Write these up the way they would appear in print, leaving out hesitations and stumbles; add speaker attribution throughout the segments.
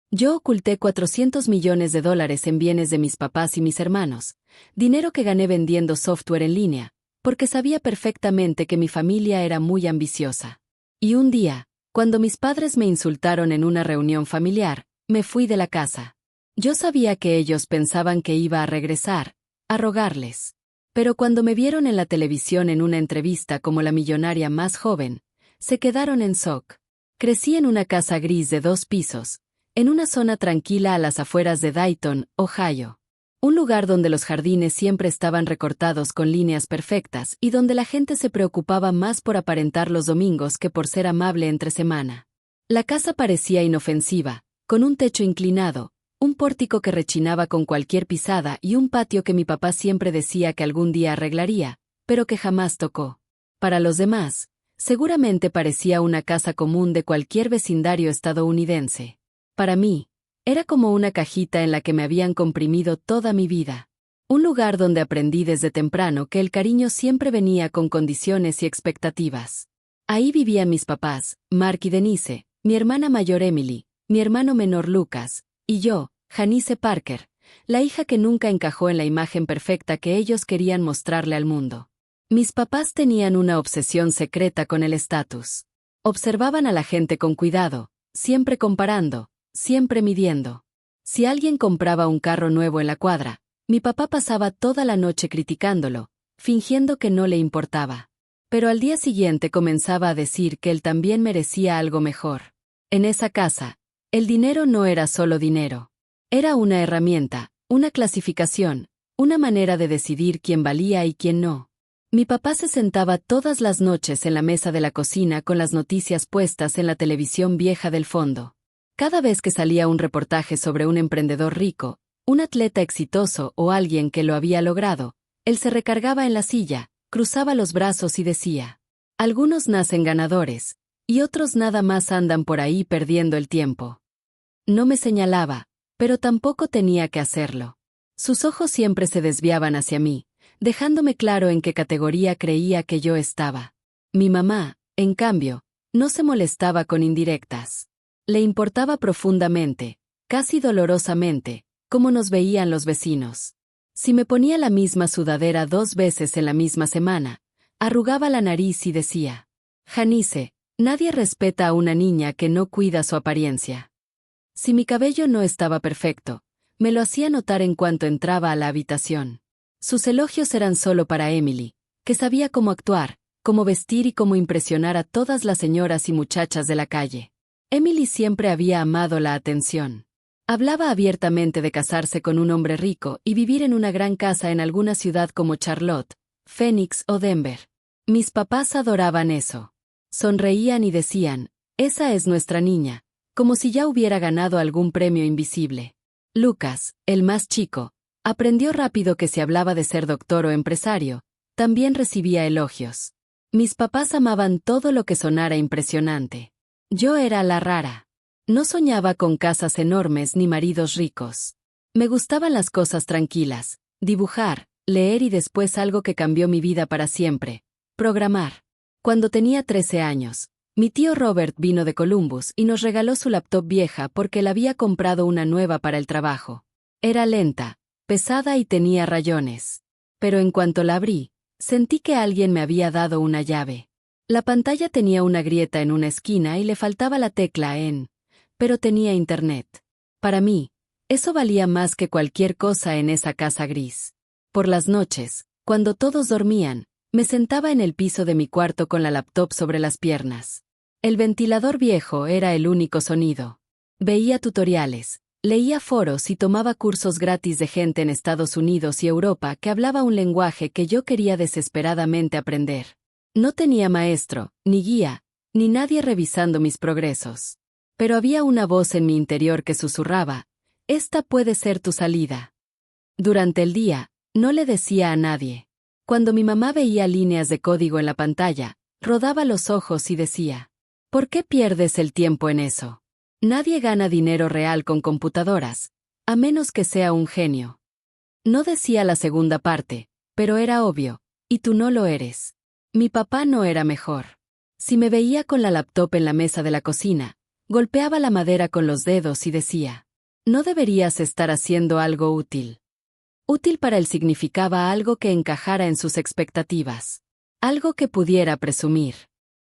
Speaker 1: Yo oculté $400 millones en bienes de mis papás y mis hermanos, dinero que gané vendiendo software en línea, porque sabía perfectamente que mi familia era muy ambiciosa. Y un día, cuando mis padres me insultaron en una reunión familiar, me fui de la casa. Yo sabía que ellos pensaban que iba a regresar, a rogarles. Pero cuando me vieron en la televisión en una entrevista como la millonaria más joven, se quedaron en shock. Crecí en una casa gris de 2 pisos, en una zona tranquila a las afueras de Dayton, Ohio. Un lugar donde los jardines siempre estaban recortados con líneas perfectas y donde la gente se preocupaba más por aparentar los domingos que por ser amable entre semana. La casa parecía inofensiva, con un techo inclinado, un pórtico que rechinaba con cualquier pisada y un patio que mi papá siempre decía que algún día arreglaría, pero que jamás tocó. Para los demás, seguramente parecía una casa común de cualquier vecindario estadounidense. Para mí, era como una cajita en la que me habían comprimido toda mi vida. Un lugar donde aprendí desde temprano que el cariño siempre venía con condiciones y expectativas. Ahí vivían mis papás, Mark y Denise, mi hermana mayor Emily, mi hermano menor Lucas, y yo, Janice Parker, la hija que nunca encajó en la imagen perfecta que ellos querían mostrarle al mundo. Mis papás tenían una obsesión secreta con el estatus. Observaban a la gente con cuidado, siempre comparando, siempre midiendo. Si alguien compraba un carro nuevo en la cuadra, mi papá pasaba toda la noche criticándolo, fingiendo que no le importaba. Pero al día siguiente comenzaba a decir que él también merecía algo mejor. En esa casa, el dinero no era solo dinero. Era una herramienta, una clasificación, una manera de decidir quién valía y quién no. Mi papá se sentaba todas las noches en la mesa de la cocina con las noticias puestas en la televisión vieja del fondo. Cada vez que salía un reportaje sobre un emprendedor rico, un atleta exitoso o alguien que lo había logrado, él se recargaba en la silla, cruzaba los brazos y decía: algunos nacen ganadores, y otros nada más andan por ahí perdiendo el tiempo. No me señalaba, pero tampoco tenía que hacerlo. Sus ojos siempre se desviaban hacia mí, dejándome claro en qué categoría creía que yo estaba. Mi mamá, en cambio, no se molestaba con indirectas. Le importaba profundamente, casi dolorosamente, cómo nos veían los vecinos. Si me ponía la misma sudadera 2 veces en la misma semana, arrugaba la nariz y decía: Janice, nadie respeta a una niña que no cuida su apariencia. Si mi cabello no estaba perfecto, me lo hacía notar en cuanto entraba a la habitación. Sus elogios eran solo para Emily, que sabía cómo actuar, cómo vestir y cómo impresionar a todas las señoras y muchachas de la calle. Emily siempre había amado la atención. Hablaba abiertamente de casarse con un hombre rico y vivir en una gran casa en alguna ciudad como Charlotte, Phoenix o Denver. Mis papás adoraban eso. Sonreían y decían: esa es nuestra niña, como si ya hubiera ganado algún premio invisible. Lucas, el más chico, aprendió rápido que si hablaba de ser doctor o empresario, también recibía elogios. Mis papás amaban todo lo que sonara impresionante. Yo era la rara. No soñaba con casas enormes ni maridos ricos. Me gustaban las cosas tranquilas, dibujar, leer y después algo que cambió mi vida para siempre: programar. Cuando tenía 13 años, mi tío Robert vino de Columbus y nos regaló su laptop vieja porque él había comprado una nueva para el trabajo. Era lenta, pesada y tenía rayones. Pero en cuanto la abrí, sentí que alguien me había dado una llave. La pantalla tenía una grieta en una esquina y le faltaba la tecla en, pero tenía internet. Para mí, eso valía más que cualquier cosa en esa casa gris. Por las noches, cuando todos dormían, me sentaba en el piso de mi cuarto con la laptop sobre las piernas. El ventilador viejo era el único sonido. Veía tutoriales, leía foros y tomaba cursos gratis de gente en Estados Unidos y Europa que hablaba un lenguaje que yo quería desesperadamente aprender. No tenía maestro, ni guía, ni nadie revisando mis progresos. Pero había una voz en mi interior que susurraba: esta puede ser tu salida. Durante el día, no le decía a nadie. Cuando mi mamá veía líneas de código en la pantalla, rodaba los ojos y decía: ¿por qué pierdes el tiempo en eso? Nadie gana dinero real con computadoras, a menos que sea un genio. No decía la segunda parte, pero era obvio, y tú no lo eres. Mi papá no era mejor. Si me veía con la laptop en la mesa de la cocina, Golpeaba la madera con los dedos y decía, no deberías estar haciendo algo útil. Útil para él significaba algo que encajara en sus expectativas. Algo que pudiera presumir.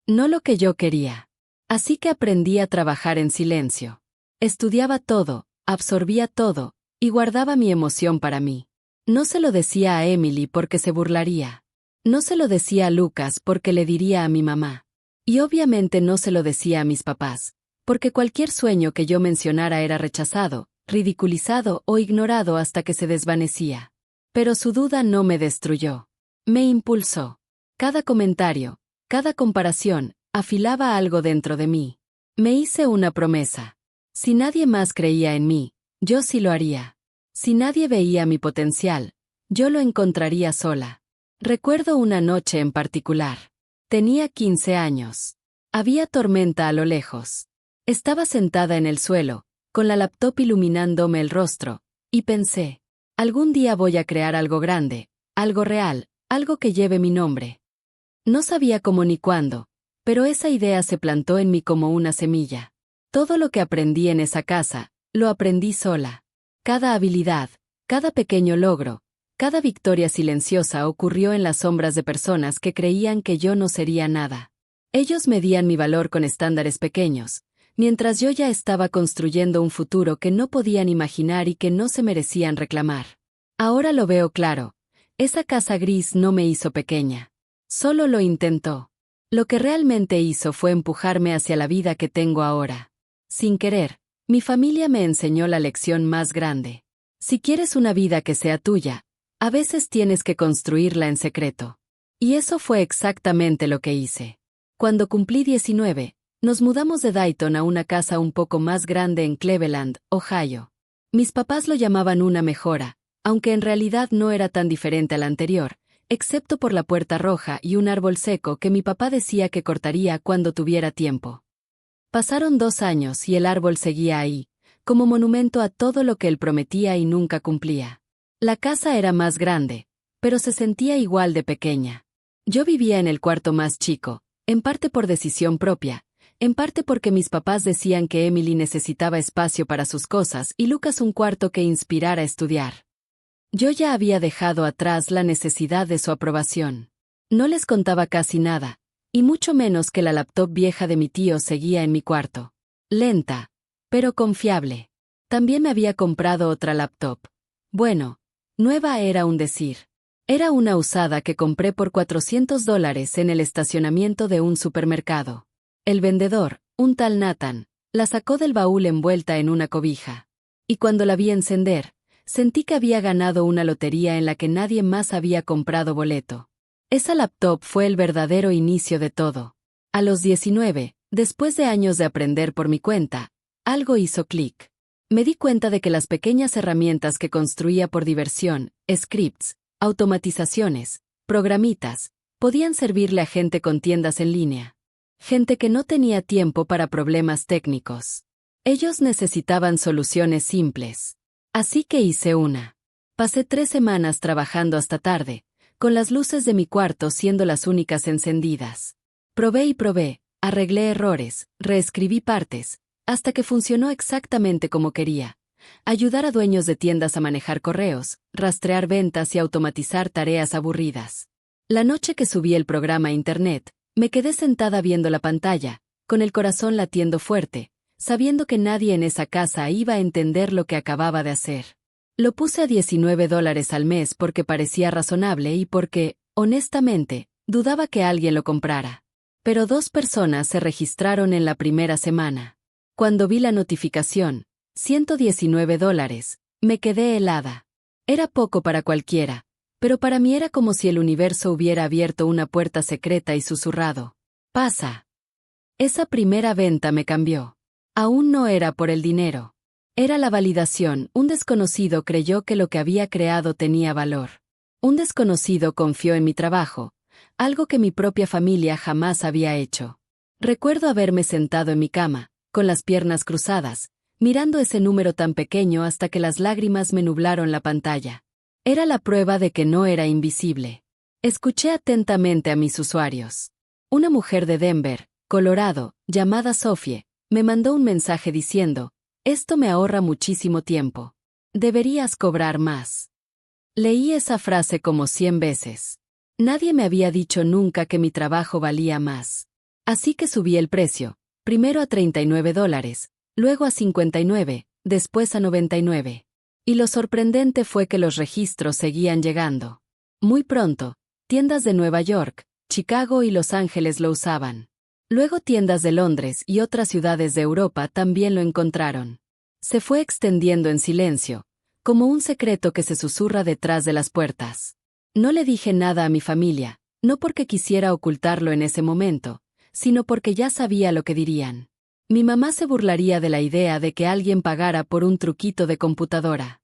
Speaker 1: No lo que yo quería. Así que aprendí a trabajar en silencio. Estudiaba todo, absorbía todo, y guardaba mi emoción para mí. No se lo decía a Emily porque se burlaría. No se lo decía a Lucas porque le diría a mi mamá. Y obviamente no se lo decía a mis papás, porque cualquier sueño que yo mencionara era rechazado, ridiculizado o ignorado hasta que se desvanecía. Pero su duda no me destruyó. Me impulsó. Cada comentario, cada comparación, afilaba algo dentro de mí. Me hice una promesa. Si nadie más creía en mí, yo sí lo haría. Si nadie veía mi potencial, yo lo encontraría sola. Recuerdo una noche en particular. Tenía 15 años. Había tormenta a lo lejos. Estaba sentada en el suelo, con la laptop iluminándome el rostro, y pensé, algún día voy a crear algo grande, algo real, algo que lleve mi nombre. No sabía cómo ni cuándo, pero esa idea se plantó en mí como una semilla. Todo lo que aprendí en esa casa, lo aprendí sola. Cada habilidad, cada pequeño logro, cada victoria silenciosa ocurrió en las sombras de personas que creían que yo no sería nada. Ellos medían mi valor con estándares pequeños, mientras yo ya estaba construyendo un futuro que no podían imaginar y que no se merecían reclamar. Ahora lo veo claro. Esa casa gris no me hizo pequeña. Solo lo intentó. Lo que realmente hizo fue empujarme hacia la vida que tengo ahora. Sin querer, mi familia me enseñó la lección más grande. Si quieres una vida que sea tuya, a veces tienes que construirla en secreto. Y eso fue exactamente lo que hice. Cuando cumplí 19, nos mudamos de Dayton a una casa un poco más grande en Cleveland, Ohio. Mis papás lo llamaban una mejora, aunque en realidad no era tan diferente a la anterior, excepto por la puerta roja y un árbol seco que mi papá decía que cortaría cuando tuviera tiempo. Pasaron 2 años y el árbol seguía ahí, como monumento a todo lo que él prometía y nunca cumplía. La casa era más grande, pero se sentía igual de pequeña. Yo vivía en el cuarto más chico, en parte por decisión propia, en parte porque mis papás decían que Emily necesitaba espacio para sus cosas y Lucas un cuarto que inspirara a estudiar. Yo ya había dejado atrás la necesidad de su aprobación. No les contaba casi nada, y mucho menos que la laptop vieja de mi tío seguía en mi cuarto. Lenta, pero confiable. También me había comprado otra laptop. Bueno, nueva era un decir. Era una usada que compré por $400 en el estacionamiento de un supermercado. El vendedor, un tal Nathan, la sacó del baúl envuelta en una cobija. Y cuando la vi encender, sentí que había ganado una lotería en la que nadie más había comprado boleto. Esa laptop fue el verdadero inicio de todo. A los 19, después de años de aprender por mi cuenta, algo hizo clic. Me di cuenta de que las pequeñas herramientas que construía por diversión, scripts, automatizaciones, programitas, podían servirle a gente con tiendas en línea. Gente que no tenía tiempo para problemas técnicos. Ellos necesitaban soluciones simples. Así que hice una. Pasé 3 semanas trabajando hasta tarde, con las luces de mi cuarto siendo las únicas encendidas. Probé y probé, arreglé errores, reescribí partes, hasta que funcionó exactamente como quería. Ayudar a dueños de tiendas a manejar correos, rastrear ventas y automatizar tareas aburridas. La noche que subí el programa a internet, me quedé sentada viendo la pantalla, con el corazón latiendo fuerte, sabiendo que nadie en esa casa iba a entender lo que acababa de hacer. Lo puse a $19 al mes porque parecía razonable y porque, honestamente, dudaba que alguien lo comprara. Pero 2 personas se registraron en la primera semana. Cuando vi la notificación, $119, me quedé helada. Era poco para cualquiera, pero para mí era como si el universo hubiera abierto una puerta secreta y susurrado: «Pasa». Esa primera venta me cambió. Aún no era por el dinero. Era la validación. Un desconocido creyó que lo que había creado tenía valor. Un desconocido confió en mi trabajo, algo que mi propia familia jamás había hecho. Recuerdo haberme sentado en mi cama, con las piernas cruzadas, mirando ese número tan pequeño hasta que las lágrimas me nublaron la pantalla. Era la prueba de que no era invisible. Escuché atentamente a mis usuarios. Una mujer de Denver, Colorado, llamada Sophie, Me mandó un mensaje diciendo, esto me ahorra muchísimo tiempo. Deberías cobrar más. Leí esa frase como 100 veces. Nadie me había dicho nunca que mi trabajo valía más. Así que subí el precio, primero a $39, luego a 59, después a 99. Y lo sorprendente fue que los registros seguían llegando. Muy pronto, tiendas de Nueva York, Chicago y Los Ángeles lo usaban. Luego tiendas de Londres y otras ciudades de Europa también lo encontraron. Se fue extendiendo en silencio, como un secreto que se susurra detrás de las puertas. No le dije nada a mi familia, no porque quisiera ocultarlo en ese momento, sino porque ya sabía lo que dirían. Mi mamá se burlaría de la idea de que alguien pagara por un truquito de computadora.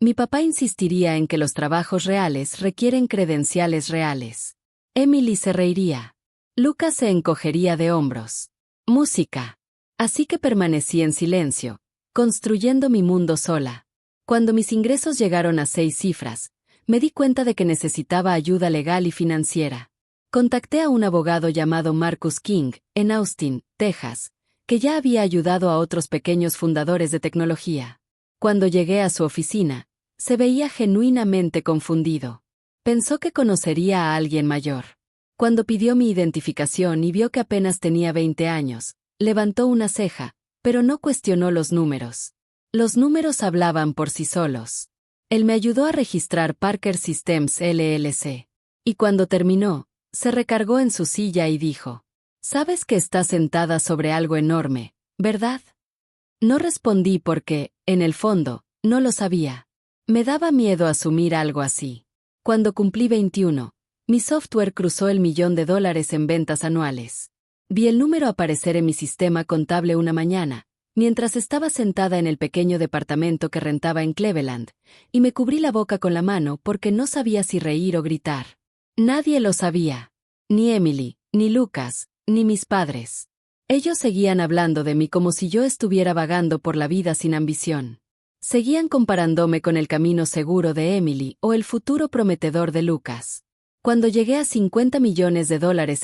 Speaker 1: Mi papá insistiría en que los trabajos reales requieren credenciales reales. Emily se reiría. Lucas se encogería de hombros. Música. Así que permanecí en silencio, construyendo mi mundo sola. Cuando mis ingresos llegaron a 6 cifras, me di cuenta de que necesitaba ayuda legal y financiera. Contacté a un abogado llamado Marcus King, en Austin, Texas, que ya había ayudado a otros pequeños fundadores de tecnología. Cuando llegué a su oficina, se veía genuinamente confundido. Pensó que conocería a alguien mayor. Cuando pidió mi identificación y vio que apenas tenía 20 años, levantó una ceja, pero no cuestionó los números. Los números hablaban por sí solos. Él me ayudó a registrar Parker Systems LLC. Y cuando terminó, se recargó en su silla y dijo, «Sabes que estás sentada sobre algo enorme, ¿verdad?» No respondí porque, en el fondo, no lo sabía. Me daba miedo asumir algo así. Cuando cumplí 21, mi software cruzó el $1.000.000 en ventas anuales. Vi el número aparecer en mi sistema contable una mañana, mientras estaba sentada en el pequeño departamento que rentaba en Cleveland, y me cubrí la boca con la mano porque no sabía si reír o gritar. Nadie lo sabía. Ni Emily, ni Lucas, ni mis padres. Ellos seguían hablando de mí como si yo estuviera vagando por la vida sin ambición. Seguían comparándome con el camino seguro de Emily o el futuro prometedor de Lucas. Cuando llegué a $50 millones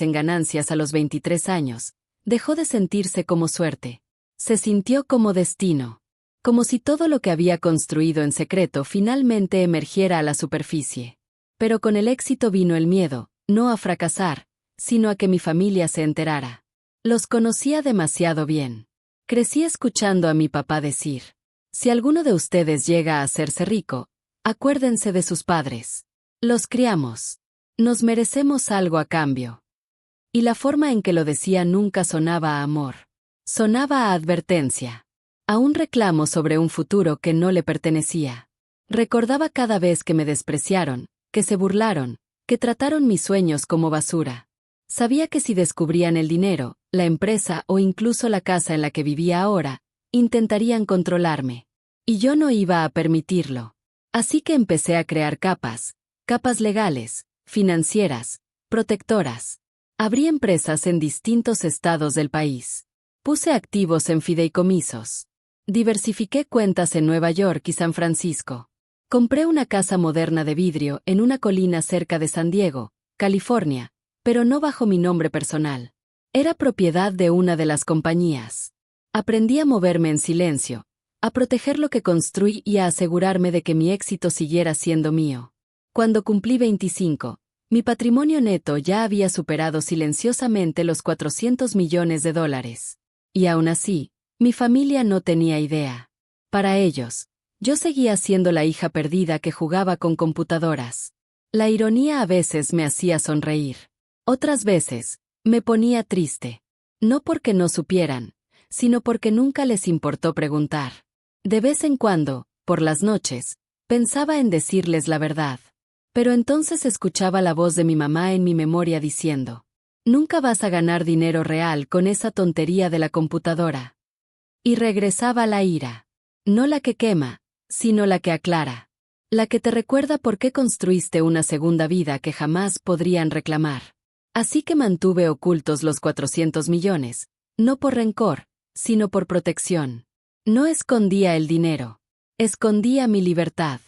Speaker 1: en ganancias a los 23 años, dejó de sentirse como suerte. Se sintió como destino. Como si todo lo que había construido en secreto finalmente emergiera a la superficie. Pero con el éxito vino el miedo, no a fracasar, sino a que mi familia se enterara. Los conocía demasiado bien. Crecí escuchando a mi papá decir, si alguno de ustedes llega a hacerse rico, acuérdense de sus padres. Los criamos. Nos merecemos algo a cambio. Y la forma en que lo decía nunca sonaba a amor. Sonaba a advertencia. A un reclamo sobre un futuro que no le pertenecía. Recordaba cada vez que me despreciaron, que se burlaron, que trataron mis sueños como basura. Sabía que si descubrían el dinero, la empresa o incluso la casa en la que vivía ahora, intentarían controlarme. Y yo no iba a permitirlo. Así que empecé a crear capas legales, financieras, protectoras. Abrí empresas en distintos estados del país. Puse activos en fideicomisos. Diversifiqué cuentas en Nueva York y San Francisco. Compré una casa moderna de vidrio en una colina cerca de San Diego, California, pero no bajo mi nombre personal. Era propiedad de una de las compañías. Aprendí a moverme en silencio, a proteger lo que construí y a asegurarme de que mi éxito siguiera siendo mío. Cuando cumplí 25, mi patrimonio neto ya había superado silenciosamente los $400 millones. Y aún así, mi familia no tenía idea. Para ellos, yo seguía siendo la hija perdida que jugaba con computadoras. La ironía a veces me hacía sonreír. Otras veces, me ponía triste. No porque no supieran, sino porque nunca les importó preguntar. De vez en cuando, por las noches, pensaba en decirles la verdad. Pero entonces escuchaba la voz de mi mamá en mi memoria diciendo, «Nunca vas a ganar dinero real con esa tontería de la computadora». Y regresaba la ira. No la que quema, sino la que aclara. La que te recuerda por qué construiste una segunda vida que jamás podrían reclamar. Así que mantuve ocultos los 400 millones, no por rencor, sino por protección. No escondía el dinero. Escondía mi libertad.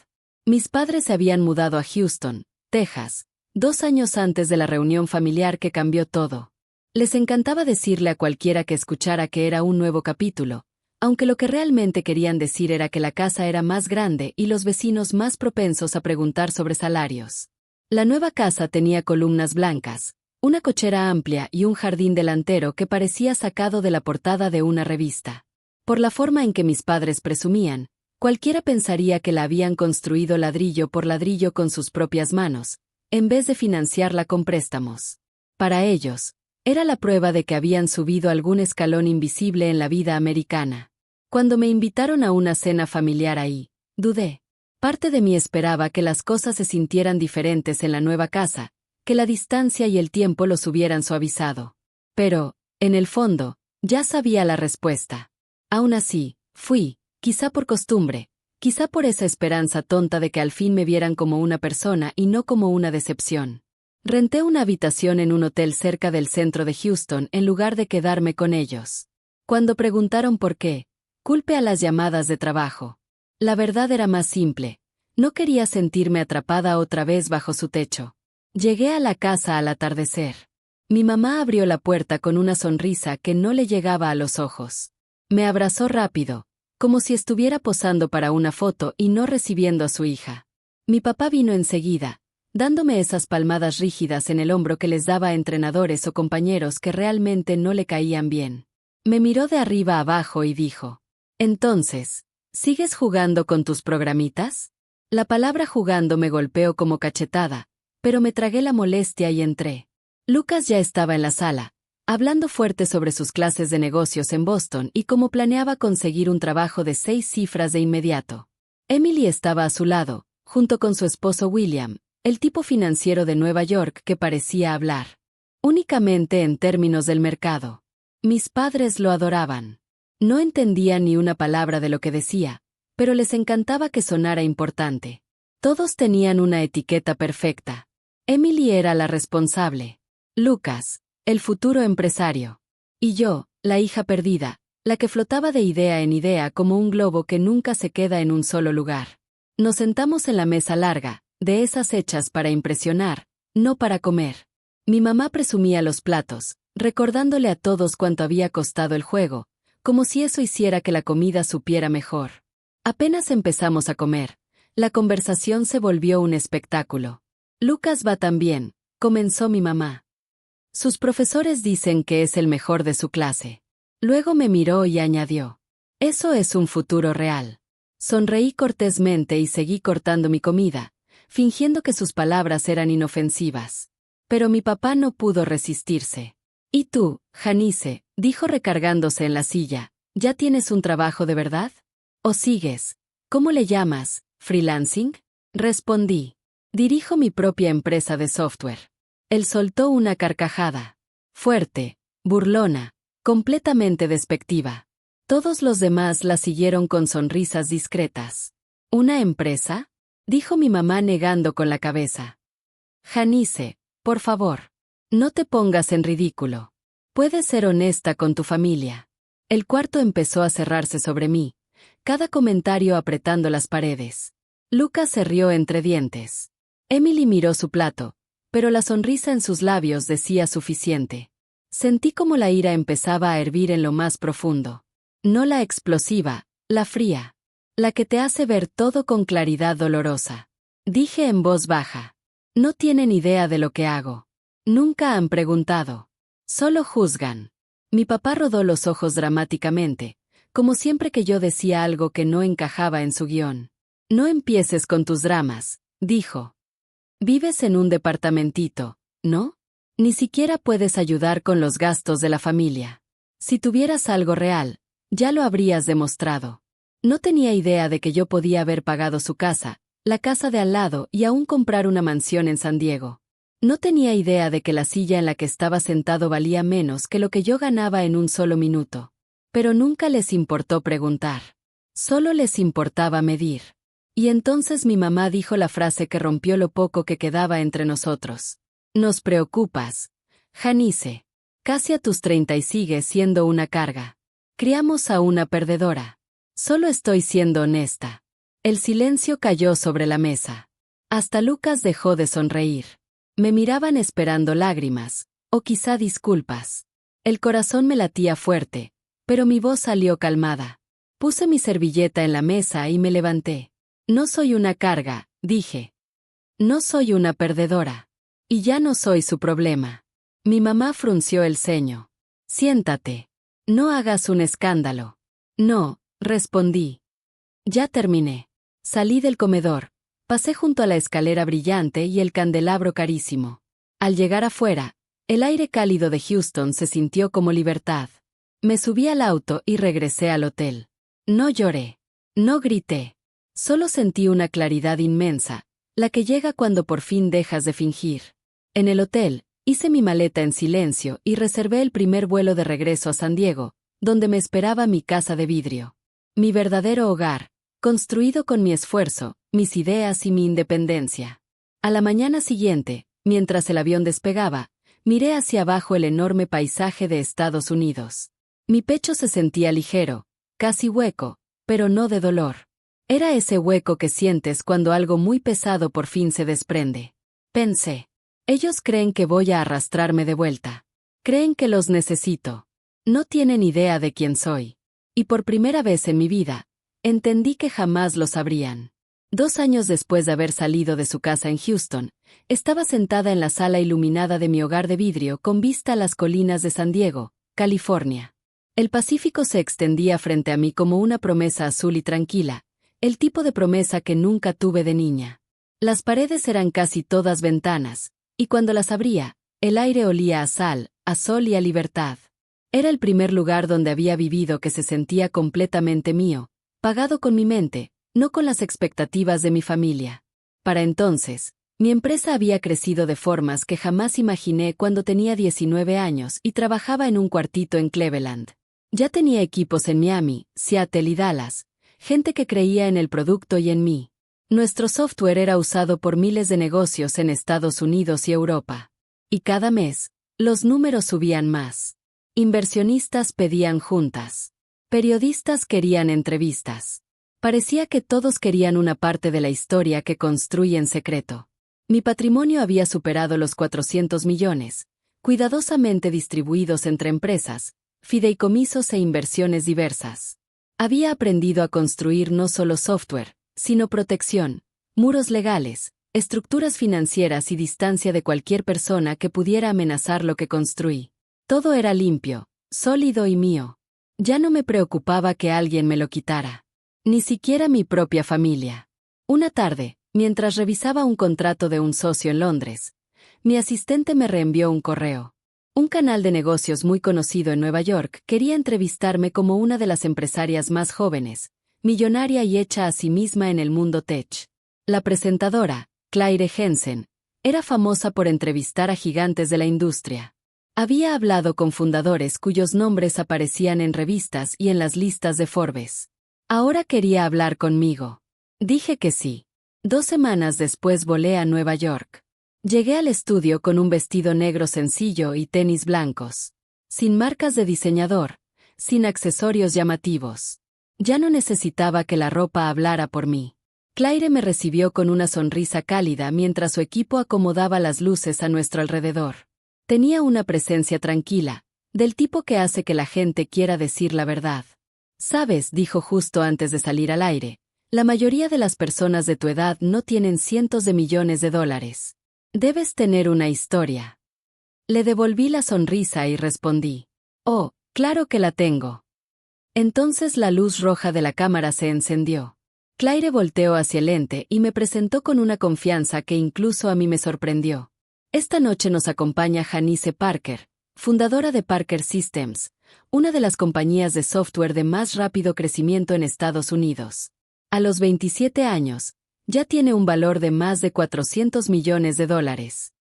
Speaker 1: Mis padres se habían mudado a Houston, Texas, 2 años antes de la reunión familiar que cambió todo. Les encantaba decirle a cualquiera que escuchara que era un nuevo capítulo, aunque lo que realmente querían decir era que la casa era más grande y los vecinos más propensos a preguntar sobre salarios. La nueva casa tenía columnas blancas, una cochera amplia y un jardín delantero que parecía sacado de la portada de una revista. Por la forma en que mis padres presumían, cualquiera pensaría que la habían construido ladrillo por ladrillo con sus propias manos, en vez de financiarla con préstamos. Para ellos, era la prueba de que habían subido algún escalón invisible en la vida americana. Cuando me invitaron a una cena familiar ahí, dudé. Parte de mí esperaba que las cosas se sintieran diferentes en la nueva casa, que la distancia y el tiempo los hubieran suavizado. Pero, en el fondo, ya sabía la respuesta. Aún así, fui, quizá por costumbre, quizá por esa esperanza tonta de que al fin me vieran como una persona y no como una decepción. Renté una habitación en un hotel cerca del centro de Houston en lugar de quedarme con ellos. Cuando preguntaron por qué, culpé a las llamadas de trabajo. La verdad era más simple. No quería sentirme atrapada otra vez bajo su techo. Llegué a la casa al atardecer. Mi mamá abrió la puerta con una sonrisa que no le llegaba a los ojos. Me abrazó rápido, como si estuviera posando para una foto y no recibiendo a su hija. Mi papá vino enseguida, dándome esas palmadas rígidas en el hombro que les daba a entrenadores o compañeros que realmente no le caían bien. Me miró de arriba abajo y dijo: «Entonces, ¿sigues jugando con tus programitas?». La palabra jugando me golpeó como cachetada, pero me tragué la molestia y entré. Lucas ya estaba en la sala, hablando fuerte sobre sus clases de negocios en Boston y cómo planeaba conseguir un trabajo de 6 cifras de inmediato. Emily estaba a su lado, junto con su esposo William, el tipo financiero de Nueva York que parecía hablar únicamente en términos del mercado. Mis padres lo adoraban. No entendían ni una palabra de lo que decía, pero les encantaba que sonara importante. Todos tenían una etiqueta perfecta. Emily era la responsable. Lucas, el futuro empresario. Y yo, la hija perdida, la que flotaba de idea en idea como un globo que nunca se queda en un solo lugar. Nos sentamos en la mesa larga, de esas hechas para impresionar, no para comer. Mi mamá presumía los platos, recordándole a todos cuánto había costado el juego, como si eso hiciera que la comida supiera mejor. Apenas empezamos a comer, la conversación se volvió un espectáculo. Lucas va también, comenzó mi mamá. Sus profesores dicen que es el mejor de su clase. Luego me miró y añadió: «Eso es un futuro real». Sonreí cortésmente y seguí cortando mi comida, fingiendo que sus palabras eran inofensivas. Pero mi papá no pudo resistirse. «¿Y tú, Janice?», dijo recargándose en la silla, «¿ya tienes un trabajo de verdad? ¿O sigues? ¿Cómo le llamas? ¿Freelancing?». Respondí: «Dirijo mi propia empresa de software». Él soltó una carcajada. Fuerte, burlona, completamente despectiva. Todos los demás la siguieron con sonrisas discretas. «¿Una empresa?», dijo mi mamá negando con la cabeza. «Janice, por favor, no te pongas en ridículo. Puedes ser honesta con tu familia». El cuarto empezó a cerrarse sobre mí, cada comentario apretando las paredes. Lucas se rió entre dientes. Emily miró su plato, pero la sonrisa en sus labios decía suficiente. Sentí como la ira empezaba a hervir en lo más profundo. No la explosiva, la fría. La que te hace ver todo con claridad dolorosa. Dije en voz baja: «No tienen idea de lo que hago. Nunca han preguntado. Solo juzgan». Mi papá rodó los ojos dramáticamente, como siempre que yo decía algo que no encajaba en su guión. «No empieces con tus dramas», dijo. «Vives en un departamentito, ¿no? Ni siquiera puedes ayudar con los gastos de la familia. Si tuvieras algo real, ya lo habrías demostrado». No tenía idea de que yo podía haber pagado su casa, la casa de al lado y aún comprar una mansión en San Diego. No tenía idea de que la silla en la que estaba sentado valía menos que lo que yo ganaba en un solo minuto. Pero nunca les importó preguntar. Solo les importaba medir. Y entonces mi mamá dijo la frase que rompió lo poco que quedaba entre nosotros. «Nos preocupas, Janice. Casi a tus 30 y sigues siendo una carga. Criamos a una perdedora». Solo estoy siendo honesta. El silencio cayó sobre la mesa. Hasta Lucas dejó de sonreír. Me miraban esperando lágrimas, O quizá disculpas. El corazón me latía fuerte, pero mi voz salió calmada. Puse mi servilleta en la mesa y me levanté. No soy una carga, dije. No soy una perdedora. Y ya no soy su problema. Mi mamá frunció el ceño. Siéntate. No hagas un escándalo. No, respondí. Ya terminé. Salí del comedor. Pasé junto a la escalera brillante y el candelabro carísimo. Al llegar afuera, el aire cálido de Houston se sintió como libertad. Me subí al auto y regresé al hotel. No lloré. No grité. Solo sentí una claridad inmensa, la que llega cuando por fin dejas de fingir. En el hotel, hice mi maleta en silencio y reservé el primer vuelo de regreso a San Diego, donde me esperaba mi casa de vidrio. Mi verdadero hogar, construido con mi esfuerzo, mis ideas y mi independencia. A la mañana siguiente, mientras el avión despegaba, miré hacia abajo el enorme paisaje de Estados Unidos. Mi pecho se sentía ligero, casi hueco, pero no de dolor. Era ese hueco que sientes cuando algo muy pesado por fin se desprende. Pensé. Ellos creen que voy a arrastrarme de vuelta. Creen que los necesito. No tienen idea de quién soy. Y por primera vez en mi vida, entendí que jamás lo sabrían. 2 años después de haber salido de su casa en Houston, estaba sentada en la sala iluminada de mi hogar de vidrio con vista a las colinas de San Diego, California. El Pacífico se extendía frente a mí como una promesa azul y tranquila, el tipo de promesa que nunca tuve de niña. Las paredes eran casi todas ventanas, y cuando las abría, el aire olía a sal, a sol y a libertad. Era el primer lugar donde había vivido que se sentía completamente mío, pagado con mi mente, no con las expectativas de mi familia. Para entonces, mi empresa había crecido de formas que jamás imaginé cuando tenía 19 años y trabajaba en un cuartito en Cleveland. Ya tenía equipos en Miami, Seattle y Dallas, gente que creía en el producto y en mí. Nuestro software era usado por miles de negocios en Estados Unidos y Europa. Y cada mes, los números subían más. Inversionistas pedían juntas. Periodistas querían entrevistas. Parecía que todos querían una parte de la historia que construí en secreto. Mi patrimonio había superado los 400 millones, cuidadosamente distribuidos entre empresas, fideicomisos e inversiones diversas. Había aprendido a construir no solo software, sino protección, muros legales, estructuras financieras y distancia de cualquier persona que pudiera amenazar lo que construí. Todo era limpio, sólido y mío. Ya no me preocupaba que alguien me lo quitara. Ni siquiera mi propia familia. Una tarde, mientras revisaba un contrato de un socio en Londres, mi asistente me reenvió un correo. Un canal de negocios muy conocido en Nueva York quería entrevistarme como una de las empresarias más jóvenes, millonaria y hecha a sí misma en el mundo tech. La presentadora, Claire Jensen, era famosa por entrevistar a gigantes de la industria. Había hablado con fundadores cuyos nombres aparecían en revistas y en las listas de Forbes. Ahora quería hablar conmigo. Dije que sí. 2 semanas después volé a Nueva York. Llegué al estudio con un vestido negro sencillo y tenis blancos. Sin marcas de diseñador, sin accesorios llamativos. Ya no necesitaba que la ropa hablara por mí. Claire me recibió con una sonrisa cálida mientras su equipo acomodaba las luces a nuestro alrededor. Tenía una presencia tranquila, del tipo que hace que la gente quiera decir la verdad. Sabes, dijo justo antes de salir al aire, la mayoría de las personas de tu edad no tienen cientos de millones de dólares. Debes tener una historia. Le devolví la sonrisa y respondí. Oh, claro que la tengo. Entonces la luz roja de la cámara se encendió. Claire volteó hacia el lente y me presentó con una confianza que incluso a mí me sorprendió. Esta noche nos acompaña Janice Parker, fundadora de Parker Systems, una de las compañías de software de más rápido crecimiento en Estados Unidos. A los 27 años, ya tiene un valor de más de 400 millones de dólares.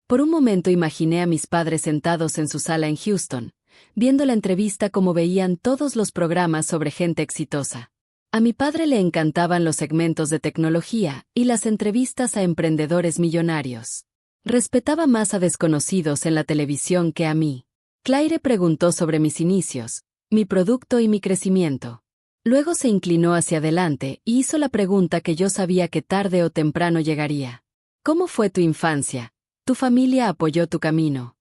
Speaker 1: Por un momento imaginé a mis padres sentados en su sala en Houston, viendo la entrevista como veían todos los programas sobre gente exitosa. A mi padre le encantaban los segmentos de tecnología y las entrevistas a emprendedores millonarios. Respetaba más a desconocidos en la televisión que a mí. Claire preguntó sobre mis inicios, mi producto y mi crecimiento. Luego se inclinó hacia adelante y hizo la pregunta que yo sabía que tarde o temprano llegaría. ¿Cómo fue tu infancia? ¿Tu familia apoyó tu camino?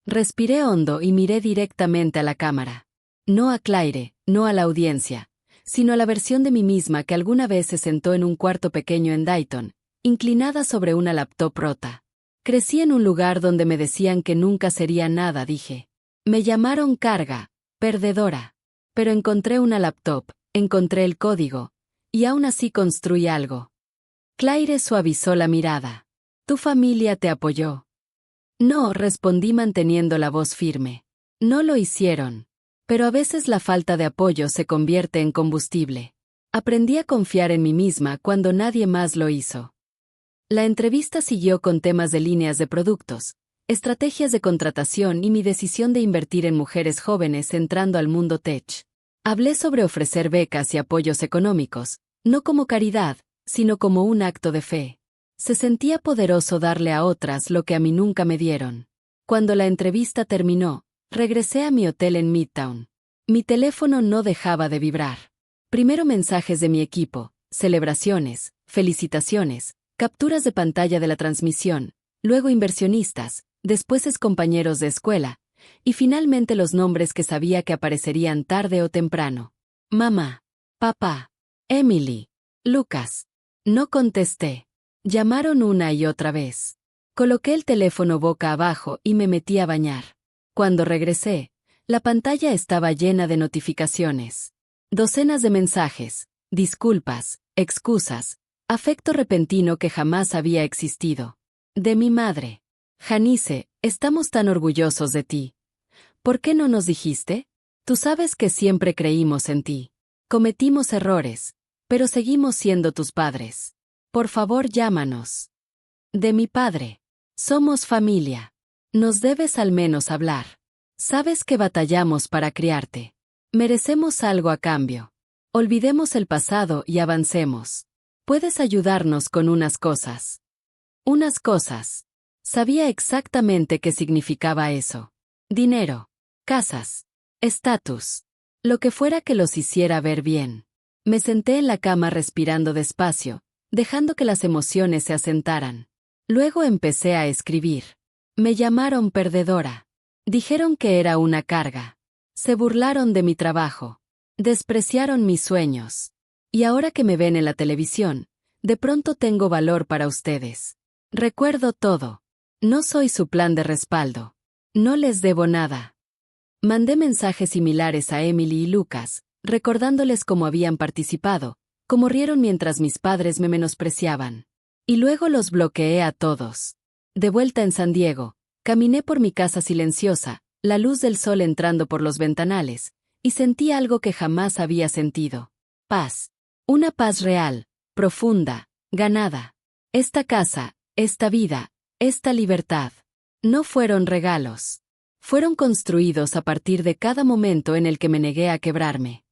Speaker 1: Respiré hondo y miré directamente a la cámara. No a Claire, no a la audiencia, sino a la versión de mí misma que alguna vez se sentó en un cuarto pequeño en Dayton, inclinada sobre una laptop rota. Crecí en un lugar donde me decían que nunca sería nada, dije. Me llamaron carga, perdedora. Pero encontré una laptop, encontré el código, y aún así construí algo. Claire suavizó la mirada. Tu familia te apoyó. No, respondí manteniendo la voz firme. No lo hicieron. Pero a veces la falta de apoyo se convierte en combustible. Aprendí a confiar en mí misma cuando nadie más lo hizo. La entrevista siguió con temas de líneas de productos, estrategias de contratación y mi decisión de invertir en mujeres jóvenes entrando al mundo tech. Hablé sobre ofrecer becas y apoyos económicos, no como caridad, sino como un acto de fe. Se sentía poderoso darle a otras lo que a mí nunca me dieron. Cuando la entrevista terminó, regresé a mi hotel en Midtown. Mi teléfono no dejaba de vibrar. Primero mensajes de mi equipo, celebraciones, felicitaciones, capturas de pantalla de la transmisión, luego inversionistas, después compañeros de escuela, y finalmente los nombres que sabía que aparecerían tarde o temprano. Mamá, papá, Emily, Lucas. No contesté. Llamaron una y otra vez. Coloqué el teléfono boca abajo y me metí a bañar. Cuando regresé, la pantalla estaba llena de notificaciones. Docenas de mensajes, disculpas, excusas, afecto repentino que jamás había existido. De mi madre. Janice, estamos tan orgullosos de ti. ¿Por qué no nos dijiste? Tú sabes que siempre creímos en ti. Cometimos errores, pero seguimos siendo tus padres. Por favor, llámanos. De mi padre. Somos familia. Nos debes al menos hablar. Sabes que batallamos para criarte. Merecemos algo a cambio. Olvidemos el pasado y avancemos. Puedes ayudarnos con unas cosas. Unas cosas. Sabía exactamente qué significaba eso. Dinero. Casas. Estatus. Lo que fuera que los hiciera ver bien. Me senté en la cama respirando despacio, dejando que las emociones se asentaran. Luego empecé a escribir. Me llamaron perdedora. Dijeron que era una carga. Se burlaron de mi trabajo. Despreciaron mis sueños. Y ahora que me ven en la televisión, de pronto tengo valor para ustedes. Recuerdo todo. No soy su plan de respaldo. No les debo nada. Mandé mensajes similares a Emily y Lucas, recordándoles cómo habían participado, cómo rieron mientras mis padres me menospreciaban. Y luego los bloqueé a todos. De vuelta en San Diego, caminé por mi casa silenciosa, la luz del sol entrando por los ventanales, y sentí algo que jamás había sentido. Paz. Una paz real, profunda, ganada. Esta casa, esta vida, esta libertad. No fueron regalos. Fueron construidos a partir de cada momento en el que me negué a quebrarme.